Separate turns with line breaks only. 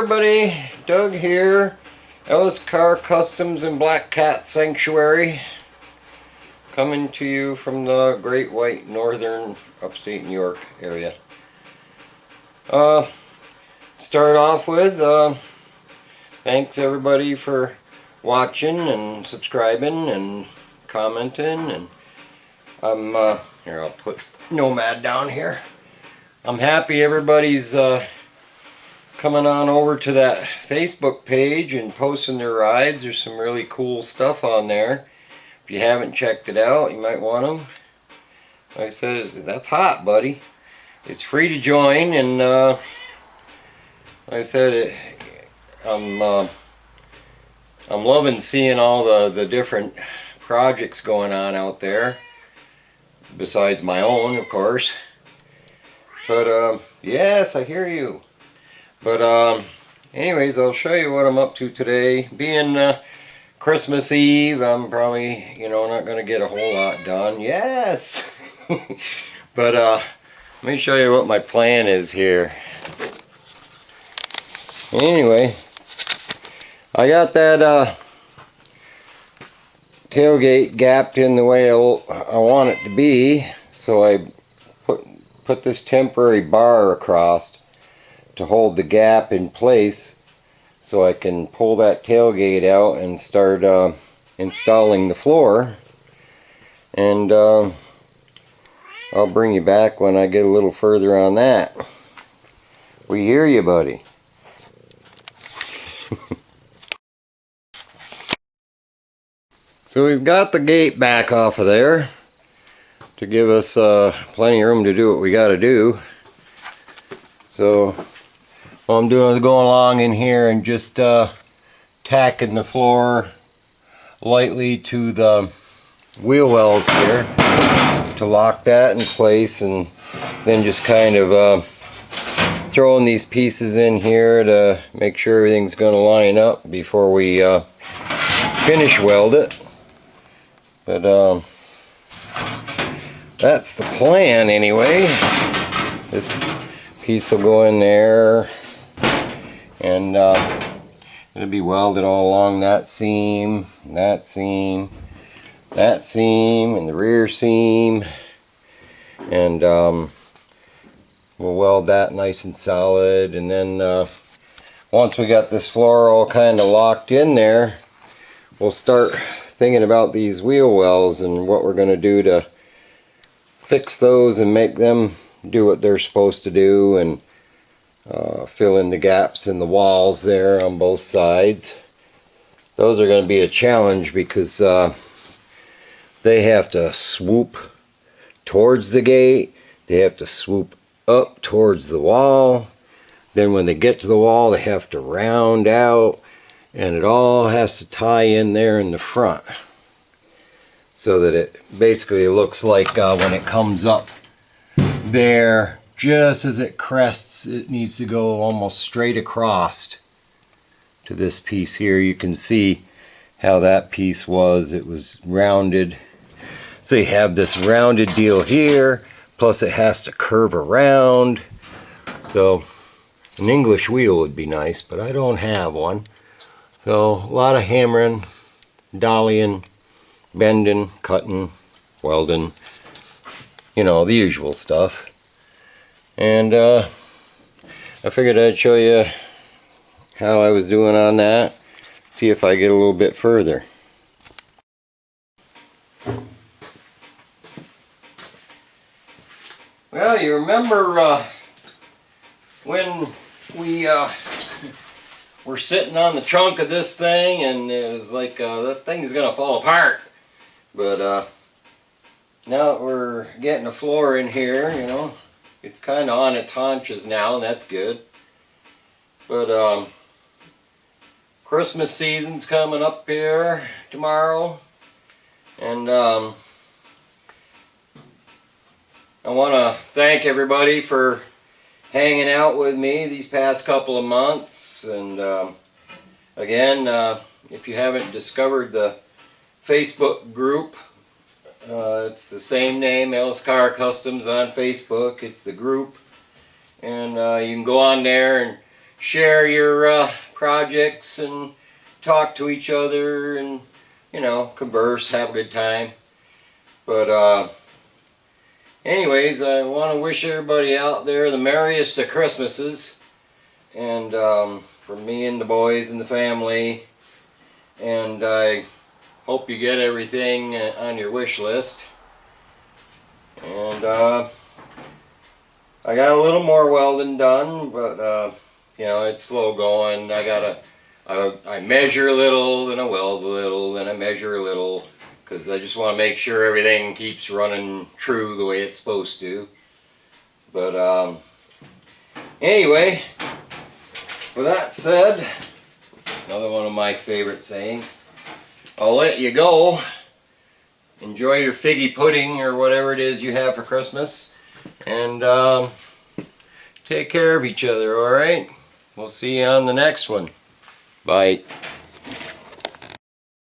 everybody, Doug here, Ellis Car Customs and Black Cat Sanctuary, coming to you from the Great White Northern upstate New York area. Start off with thanks everybody for watching and subscribing and commenting, and here, I'll put Nomad down here. I'm happy everybody's coming on over to that Facebook page and posting their rides. There's some really cool stuff on there. If you haven't checked it out, you might want them. Like I said, that's hot, buddy. It's free to join, and like I said, I'm loving seeing all the different projects going on out there, besides my own, of course. But yes, I hear you. But anyways, I'll show you what I'm up to today. Being Christmas Eve, I'm probably, not going to get a whole lot done. Yes! But let me show you what my plan is here. Anyway, I got that tailgate gapped in the way I want it to be, so I put this temporary bar across to hold the gap in place, so I can pull that tailgate out and start installing the floor. And I'll bring you back when I get a little further on that. We hear you, buddy. So we've got the gate back off of there to give us plenty of room to do what we got to do. So what I'm doing is going along in here and just tacking the floor lightly to the wheel wells here to lock that in place, and then just kind of throwing these pieces in here to make sure everything's going to line up before we finish weld it. But that's the plan anyway. This piece will go in there, and it'll be welded all along that seam, that seam, that seam, and the rear seam, and we'll weld that nice and solid. And then once we got this floor all kind of locked in there, we'll start thinking about these wheel wells and what we're going to do to fix those and make them do what they're supposed to do, and fill in the gaps in the walls there on both sides. Those are going to be a challenge because they have to swoop towards the gate, they have to swoop up towards the wall, then when they get to the wall they have to round out, and it all has to tie in there in the front so that it basically looks like when it comes up there, just as it crests, it needs to go almost straight across to this piece here. You can see how that piece was. It was rounded. So you have this rounded deal here, plus it has to curve around. So an English wheel would be nice, but I don't have one. So a lot of hammering, dollying, bending, cutting, welding, the usual stuff. And I figured I'd show you how I was doing on that, see if I get a little bit further. Well, you remember when we were sitting on the trunk of this thing, and it was like that thing's gonna fall apart. But now that we're getting a floor in here, it's kind of on its haunches now, and that's good. But Christmas season's coming up here tomorrow, and I want to thank everybody for hanging out with me these past couple of months. And again, if you haven't discovered the Facebook group, it's the same name, Ellis Car Customs on Facebook. It's the group, and you can go on there and share your projects and talk to each other and, you know, converse, have a good time. But anyways, I want to wish everybody out there the merriest of Christmases, and from me and the boys and the family, and I hope you get everything on your wish list. And I got a little more welding done, but you know, it's slow going. I measure a little, then I weld a little, then I measure a little, because I just want to make sure everything keeps running true the way it's supposed to. But anyway, with that said, another one of my favorite sayings, I'll let you go. Enjoy your figgy pudding or whatever it is you have for Christmas, and take care of each other, alright? We'll see you on the next one. Bye.